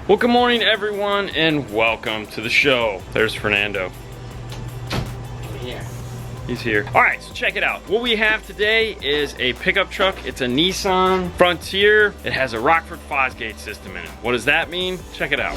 Well, good morning everyone and welcome to the show. There's Fernando. Yeah. He's here. All right, so check it out. What we have today is a pickup truck. It's a Nissan Frontier. It has a Rockford Fosgate system in it. What does that mean? Check it out.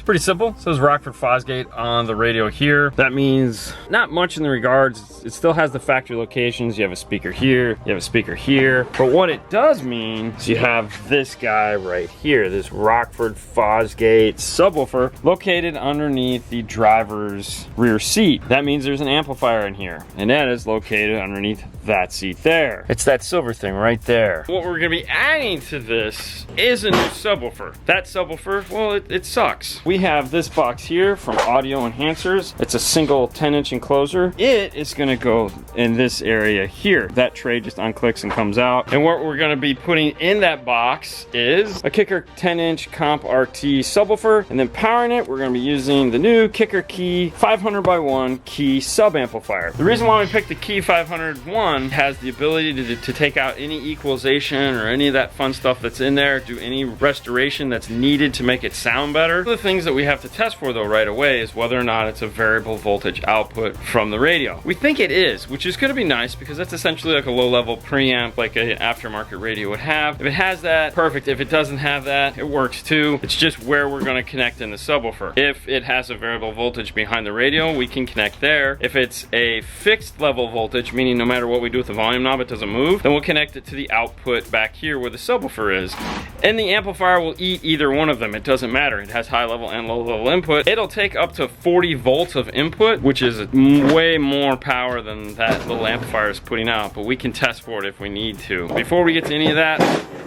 Pretty simple. It says Rockford Fosgate on the radio here. That means not much in the regards. It still has the factory locations. You have a speaker here, you have a speaker here. But what it does mean is you have this guy right here, this Rockford Fosgate subwoofer located underneath the driver's rear seat. That means there's an amplifier in here, and that is located underneath that seat there. It's that silver thing right there. What we're gonna be adding to this is a new subwoofer. That subwoofer, well, it sucks. We have this box here from Audio Enhancers. It's a single 10-inch enclosure. It is gonna go in this area here. That tray just unclicks and comes out. And what we're gonna be putting in that box is a Kicker 10-inch Comp RT subwoofer. And then powering it, we're gonna be using the new Kicker Key500x1 key sub amplifier. The reason why we picked the Key500 has the ability to take out any equalization or any of that fun stuff that's in there, do any restoration that's needed to make it sound better. One of the things that we have to test for though right away is whether or not it's a variable voltage output from the radio. We think it is, which is going to be nice because that's essentially like a low-level preamp like an aftermarket radio would have. If it has that, perfect. If it doesn't have that, it works too. It's just where we're going to connect in the subwoofer. If it has a variable voltage behind the radio, we can connect there. If it's a fixed level voltage, meaning no matter what we do with the volume knob, it doesn't move, then we'll connect it to the output back here where the subwoofer is. And the amplifier will eat either one of them. It doesn't matter. It has high level and low level input. It'll take up to 40 volts of input, which is way more power than that little amplifier is putting out, but we can test for it if we need to. Before we get to any of that,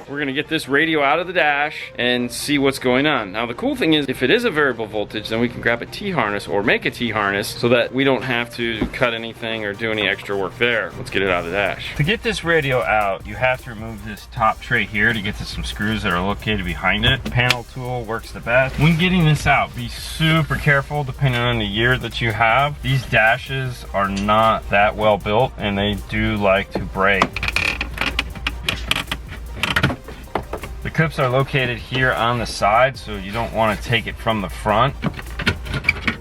we're gonna get this radio out of the dash and see what's going on. Now the cool thing is, if it is a variable voltage, then we can grab a T-harness or make a T-harness so that we don't have to cut anything or do any extra work there. Let's get it out of the dash. To get this radio out, you have to remove this top tray here to get to some screws that are located behind it. The panel tool works the best. When getting this out, be super careful depending on the year that you have. These dashes are not that well built and they do like to break. The clips are located here on the side, so you don't want to take it from the front.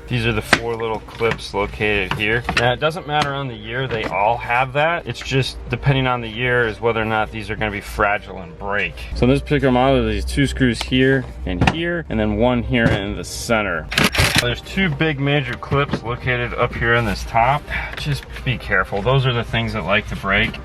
These are the 4 little clips located here. Now it doesn't matter on the year, they all have that. It's just depending on the year is whether or not these are going to be fragile and break. So in this particular model, there's 2 screws here, and then 1 here in the center. There's 2 big major clips located up here in this top. Just be careful. Those are the things that like to break.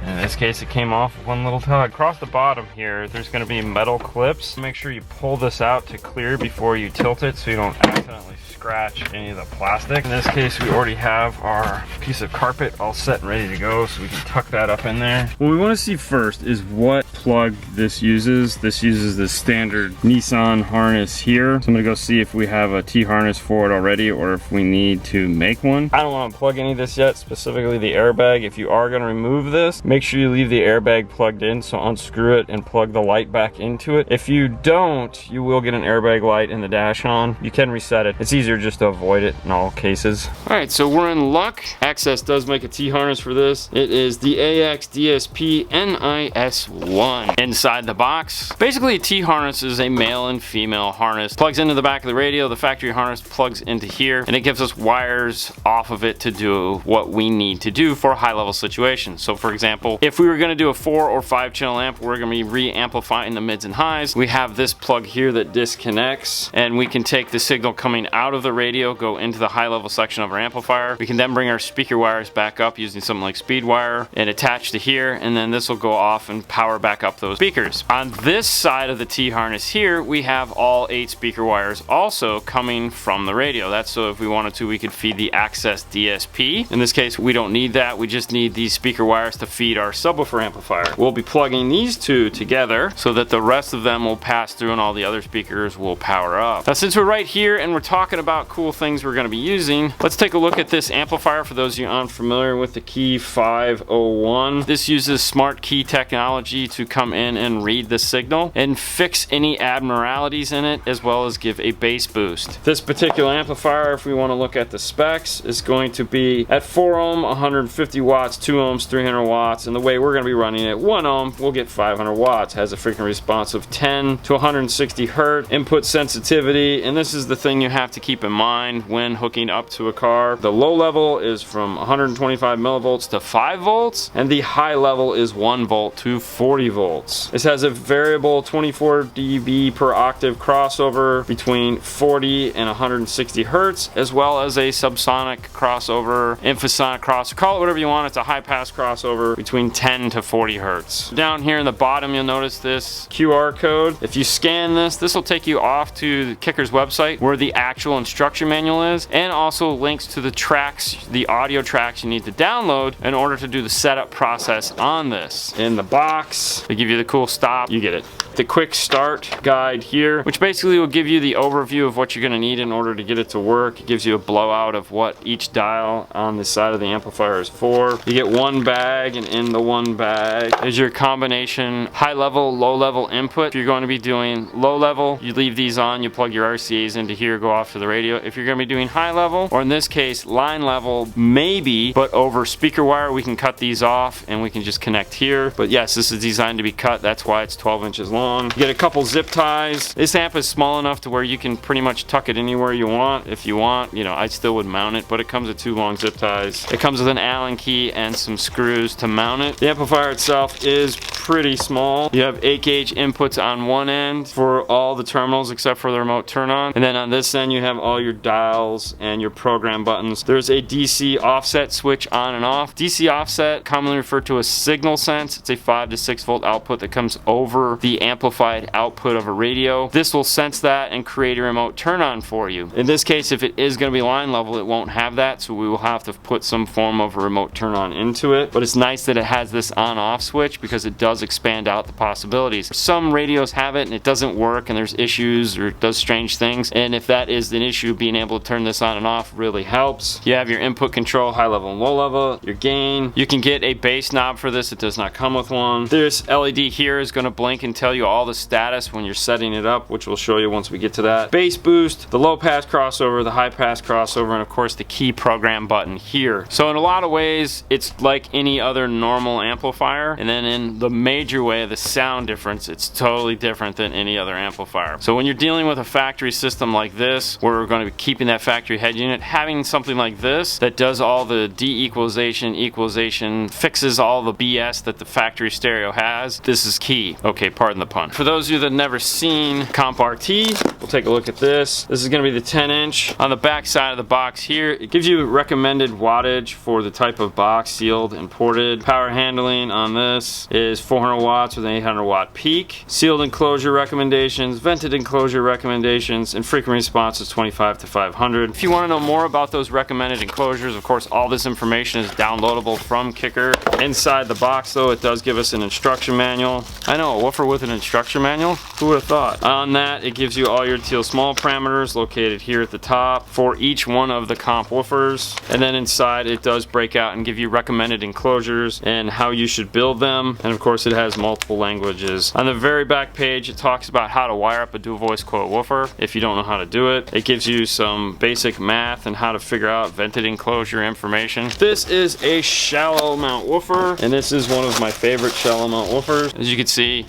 In this case, it came off with 1 little tug. Across the bottom here, there's going to be metal clips. Make sure you pull this out to clear before you tilt it so you don't accidentally scratch any of the plastic. In this case, we already have our piece of carpet all set and ready to go, so we can tuck that up in there. What we want to see first is what plug this uses. This uses the standard Nissan harness here. So I'm going to go see if we have a T-harness for it already or if we need to make one. I don't want to plug any of this yet, specifically the airbag. If you are going to remove this, make sure you leave the airbag plugged in, so unscrew it and plug the light back into it. If you don't, you will get an airbag light in the dash on. You can reset it. It's easier just to avoid it in all cases. All right, so we're in luck. Access does make a T-harness for this. It is the AX DSP NIS1 inside the box. Basically, a T-harness is a male and female harness. Plugs into the back of the radio. The factory harness plugs into here, and it gives us wires off of it to do what we need to do for a high-level situation. So for example, if we were going to do a 4 or 5 channel amp, we're going to be re-amplifying the mids and highs. We have this plug here that disconnects, and we can take the signal coming out of the radio, go into the high level section of our amplifier. We can then bring our speaker wires back up using something like speed wire and attach to here, and then this will go off and power back up those speakers. On this side of the T-harness here, we have all 8 speaker wires also coming from the radio. That's so if we wanted to, we could feed the Access DSP. In this case, we don't need that. We just need these speaker wires to feed our subwoofer amplifier. We'll be plugging these 2 together so that the rest of them will pass through and all the other speakers will power up. Now, since we're right here and we're talking about cool things we're going to be using, let's take a look at this amplifier for those of you unfamiliar with the Key501. This uses smart key technology to come in and read the signal and fix any abnormalities in it, as well as give a bass boost. This particular amplifier, if we want to look at the specs, is going to be at 4 ohm, 150 watts, 2 ohms, 300 watts, and the way we're going to be running it, 1 ohm, we'll get 500 watts, has a frequency response of 10 to 160 hertz, input sensitivity, and this is the thing you have to keep in mind when hooking up to a car. The low level is from 125 millivolts to 5 volts, and the high level is 1 volt to 40 volts. This has a variable 24 dB per octave crossover between 40 and 160 hertz, as well as a subsonic crossover, infrasonic crossover, call it whatever you want. It's a high pass crossover between 10 to 40 hertz. Down here in the bottom, you'll notice this QR code. If you scan this will take you off to Kicker's website where the actual instruction manual is, and also links to the tracks, the audio tracks you need to download in order to do the setup process on this. In the box, they give you the cool stop, you get it. The quick start guide here, which basically will give you the overview of what you're going to need in order to get it to work. It gives you a blowout of what each dial on the side of the amplifier is for. You get one bag, and in the one bag is your combination high level, low level input. If you're going to be doing low level, you leave these on, you plug your RCAs into here, go off to the radio. If you're going to be doing high level, or in this case line level, maybe, but over speaker wire, we can cut these off and we can just connect here. But yes, this is designed to be cut. That's why it's 12 inches long. You get a couple zip ties. This amp is small enough to where you can pretty much tuck it anywhere you want. If you want, you know, I still would mount it, but it comes with 2 long zip ties. It comes with an Allen key and some screws to mount it. The amplifier itself is pretty small. You have 8-gauge inputs on one end for all the terminals except for the remote turn on, and then on this end you have all your dials and your program buttons. There's a DC offset switch on and off. DC offset, commonly referred to as signal sense. It's a 5 to 6 volt output that comes over the amplified output of a radio. This will sense that and create a remote turn on for you. In this case, if it is going to be line level, it won't have that, so we will have to put some form of a remote turn on into it. But it's nice that it has this on off switch because it does expand out the possibilities. Some radios have it and it doesn't work and there's issues or it does strange things, and if that is an issue, being able to turn this on and off really helps. You have your input control, high level and low level, your gain. You can get a bass knob for this. It does not come with one. This LED here is going to blink and tell you all the status when you're setting it up, which we'll show you once we get to that. Bass boost, the low pass crossover, the high pass crossover, and of course the key program button here. So in a lot of ways, it's like any other normal amplifier, and then in the major way, the sound difference, it's totally different than any other amplifier. So when you're dealing with a factory system like this, where we're going to be keeping that factory head unit, having something like this that does all the de-equalization, equalization, fixes all the BS that the factory stereo has, this is key. Okay, pardon the pun. For those of you that have never seen Comp RT, we'll take a look at this. This is going to be the 10-inch. On the back side of the box here, it gives you recommended wattage for the type of box, sealed and ported. Power handling on this is 400 watts with an 800 watt peak. Sealed enclosure recommendations, vented enclosure recommendations, and frequency response is 25 to 500. If you want to know more about those recommended enclosures, of course, all this information is downloadable from Kicker. Inside the box, though, it does give us an instruction manual. I know, a woofer with an instruction manual? Who would have thought? On that, it gives you all your teal small parameters located here at the top for each one of the comp woofers. And then inside, it does break out and give you recommended enclosures and how you should build them. And of course, it has multiple languages. On the very back page, it talks about how to wire up a dual voice coil woofer if you don't know how to do it. It gives you some basic math and how to figure out vented enclosure information. This is a shallow mount woofer, and this is one of my favorite shallow mount woofers. As you can see,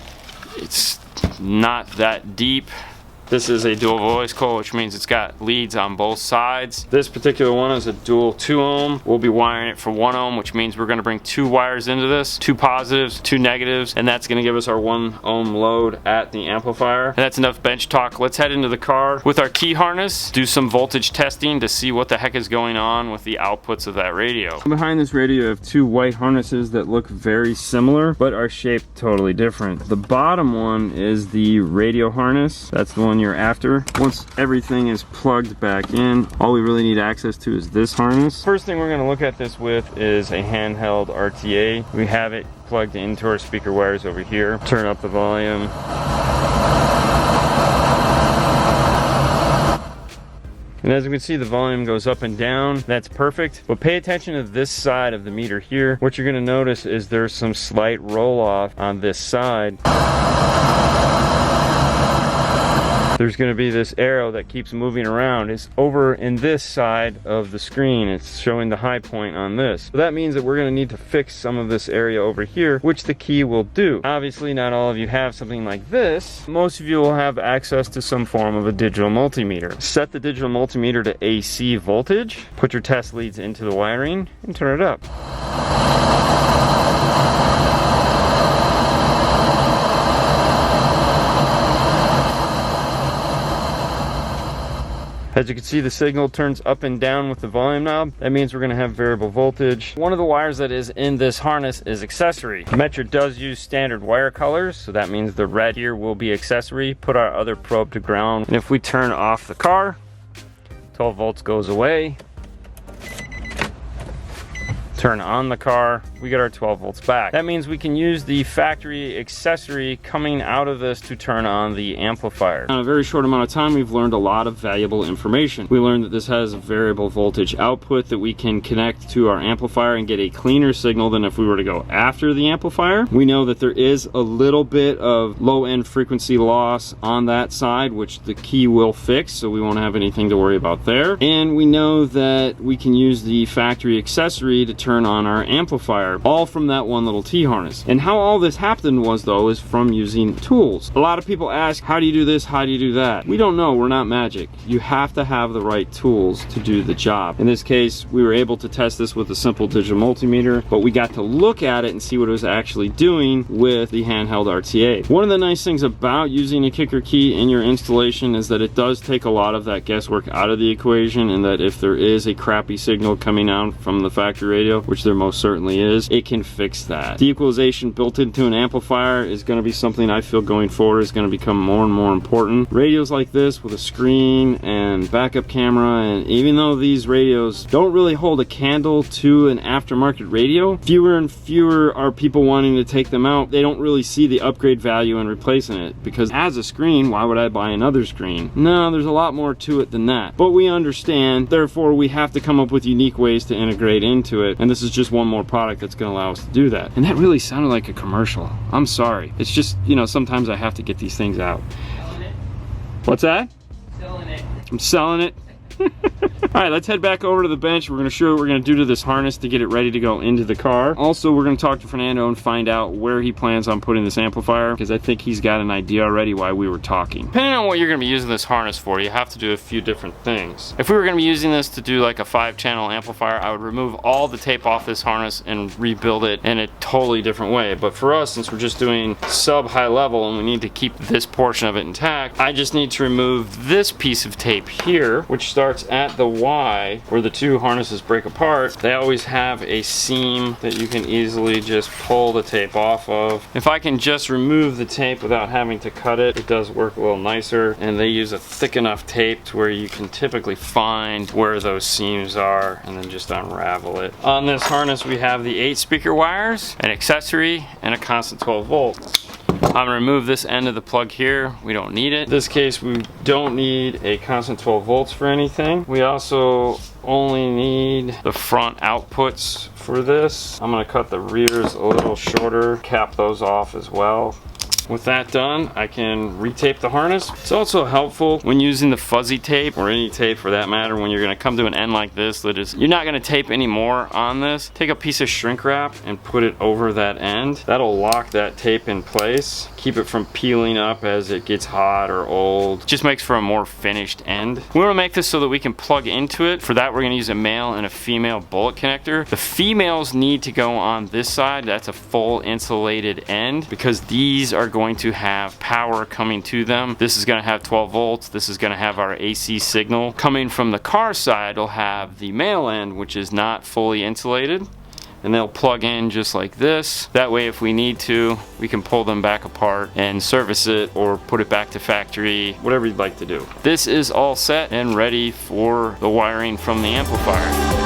it's not that deep. This is a dual voice coil, which means it's got leads on both sides. This particular one is a dual 2 ohm. We'll be wiring it for 1 ohm, which means we're going to bring 2 wires into this, 2 positives, 2 negatives, and that's going to give us our 1 ohm load at the amplifier. And that's enough bench talk. Let's head into the car with our key harness, do some voltage testing to see what the heck is going on with the outputs of that radio. Behind this radio, you have 2 white harnesses that look very similar, but are shaped totally different. The bottom one is the radio harness. That's the one you're after. Once everything is plugged back in, all we really need access to is this harness. First thing we're going to look at this with is a handheld RTA. We have it plugged into our speaker wires over here. Turn up the volume. And as you can see, the volume goes up and down. That's perfect. But pay attention to this side of the meter here. What you're gonna notice is there's some slight roll off on this side. There's going to be this arrow that keeps moving around. It's over in this side of the screen. It's showing the high point on this. So that means that we're going to need to fix some of this area over here, which the key will do. Obviously, not all of you have something like this. Most of you will have access to some form of a digital multimeter. Set the digital multimeter to AC voltage, put your test leads into the wiring, and turn it up. As you can see, the signal turns up and down with the volume knob. That means we're gonna have variable voltage. One of the wires that is in this harness is accessory. Metro does use standard wire colors, so that means the red here will be accessory. Put our other probe to ground. And if we turn off the car, 12 volts goes away. Turn on the car, we get our 12 volts back. That means we can use the factory accessory coming out of this to turn on the amplifier. In a very short amount of time, we've learned a lot of valuable information. We learned that this has a variable voltage output that we can connect to our amplifier and get a cleaner signal than if we were to go after the amplifier. We know that there is a little bit of low-end frequency loss on that side, which the key will fix, so we won't have anything to worry about there. And we know that we can use the factory accessory to turn on our amplifier, all from that one little T-harness. And how all this happened was, though, is from using tools. A lot of people ask, how do you do this? How do you do that? We don't know. We're not magic. You have to have the right tools to do the job. In this case, we were able to test this with a simple digital multimeter, but we got to look at it and see what it was actually doing with the handheld RTA. One of the nice things about using a kicker key in your installation is that it does take a lot of that guesswork out of the equation, and that if there is a crappy signal coming out from the factory radio, which there most certainly is, it can fix that. The equalization built into an amplifier is going to be something I feel going forward is going to become more and more important. Radios like this with a screen and backup camera, and even though these radios don't really hold a candle to an aftermarket radio, fewer and fewer are people wanting to take them out. They don't really see the upgrade value in replacing it, because as a screen, why would I buy another screen? No, there's a lot more to it than that. But we understand, therefore we have to come up with unique ways to integrate into it, and this is just one more product that's going to allow us to do that. And that really sounded like a commercial. I'm sorry. It's just, you know, sometimes I have to get these things out. What's that? Selling it. I'm selling it. All right, let's head back over to the bench. We're going to show you what we're going to do to this harness to get it ready to go into the car. Also, we're going to talk to Fernando and find out where he plans on putting this amplifier, because I think he's got an idea already while we were talking. Depending on what you're going to be using this harness for, you have to do a few different things. If we were going to be using this to do like a 5-channel amplifier, I would remove all the tape off this harness and rebuild it in a totally different way. But for us, since we're just doing sub-high level and we need to keep this portion of it intact, I just need to remove this piece of tape here, which starts at the Y where the two harnesses break apart. They always have a seam that you can easily just pull the tape off of. If I can just remove the tape without having to cut it, it does work a little nicer. And they use a thick enough tape to where you can typically find where those seams are and then just unravel it. On this harness we have the 8 speaker wires, an accessory, and a constant 12 volt. I'm gonna remove this end of the plug here. We don't need it. In this case, we don't need a constant 12 volts for anything. We also only need the front outputs for this. I'm gonna cut the rears a little shorter, cap those off as well. With that done, I can retape the harness. It's also helpful when using the fuzzy tape, or any tape for that matter, when you're gonna come to an end like this that is, you're not gonna tape any more on this. Take a piece of shrink wrap and put it over that end. That'll lock that tape in place, keep it from peeling up as it gets hot or old. Just makes for a more finished end. We wanna make this so that we can plug into it. For that, we're gonna use a male and a female bullet connector. The females need to go on this side. That's a full insulated end, because these are going to have power coming to them. This is going to have 12 volts. This is going to have our AC signal. Coming from the car side, will have the male end, which is not fully insulated, and they'll plug in just like this. That way, if we need to, we can pull them back apart and service it or put it back to factory, whatever you'd like to do. This is all set and ready for the wiring from the amplifier.